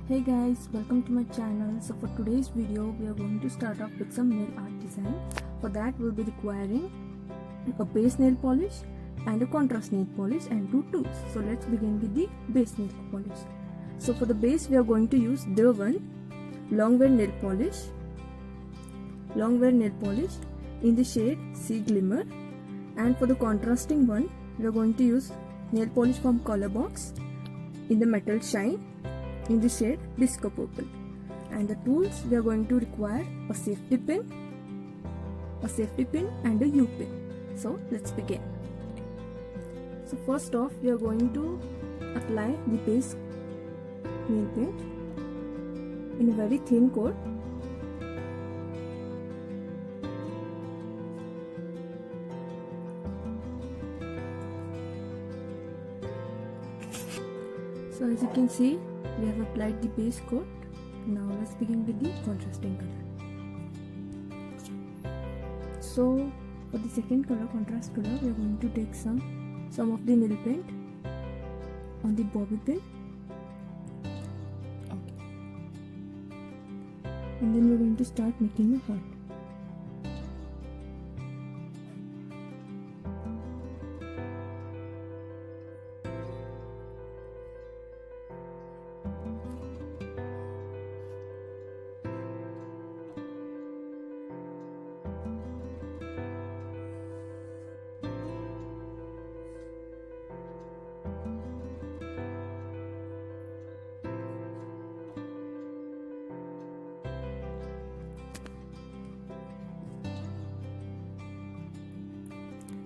Hey guys, welcome to my channel. So for today's video we are going to start off with some nail art design. For that we'll be requiring a base nail polish and a contrast nail polish and two tools. So let's begin with the base nail polish. So for the base we are going to use the one long wear nail polish in the shade Sea Glimmer, and for the contrasting one we are going to use nail polish from Color Box in the Metal Shine in the shade Disco Purple. And the tools we are going to require a safety pin and a U-pin. So let's begin. So first off we are going to apply the base nail paint in a very thin coat. So as you can see, we have applied the base coat. Now let's begin with the contrasting color. So for the second color, contrast color, we are going to take some of the nail paint on the bobby pin. And then we're going to start making a heart.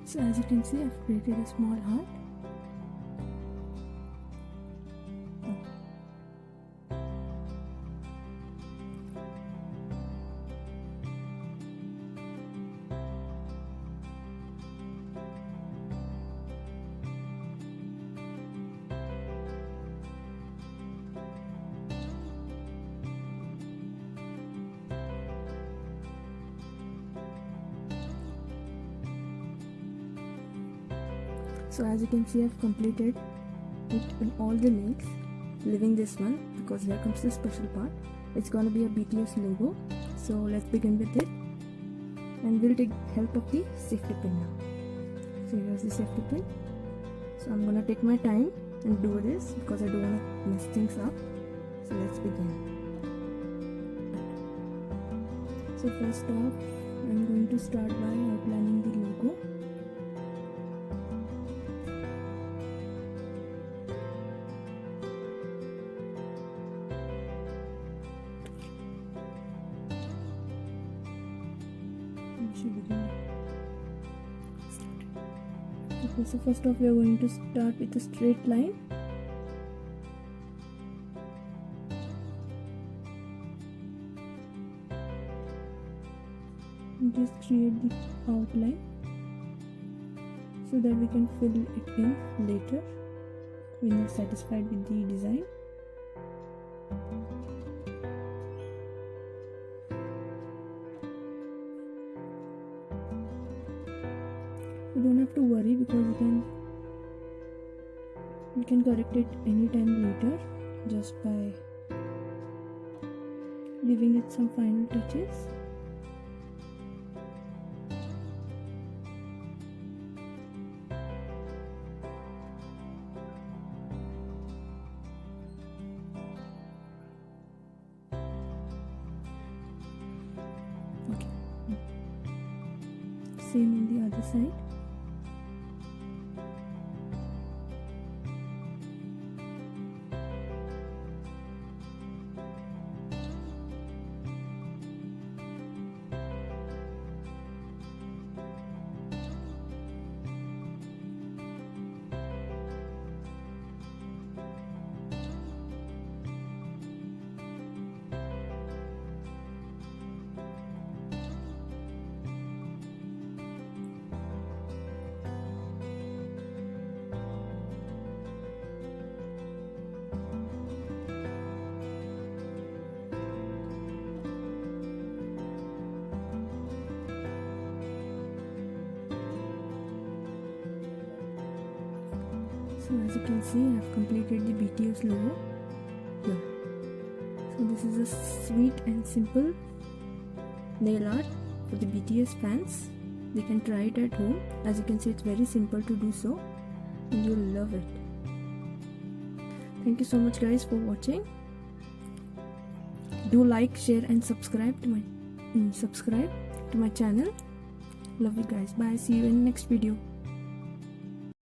So as you can see, I've created a small heart. So as you can see, I've completed it in all the nails, leaving this one because here comes the special part. It's gonna be a BTS logo. So let's begin with it, and we'll take help of the safety pin now. So here's the safety pin. So I'm gonna take my time and do this because I don't wanna mess things up. So let's begin. So first off, I'm going to start by outlining the logo. Okay, so first off we are going to start with a straight line. And just create the outline so that we can fill it in later when you're satisfied with the design. You don't have to worry because you can correct it anytime later just by giving it some final touches. Okay. Same on the other side. So as you can see, I have completed the BTS logo here. this is a sweet and simple nail art for the BTS fans. They can try it at home. As you can see, it's very simple to do so, and you'll love it. Thank you so much guys for watching. Do like, share and subscribe to my channel. Love you guys. Bye. See you in next video.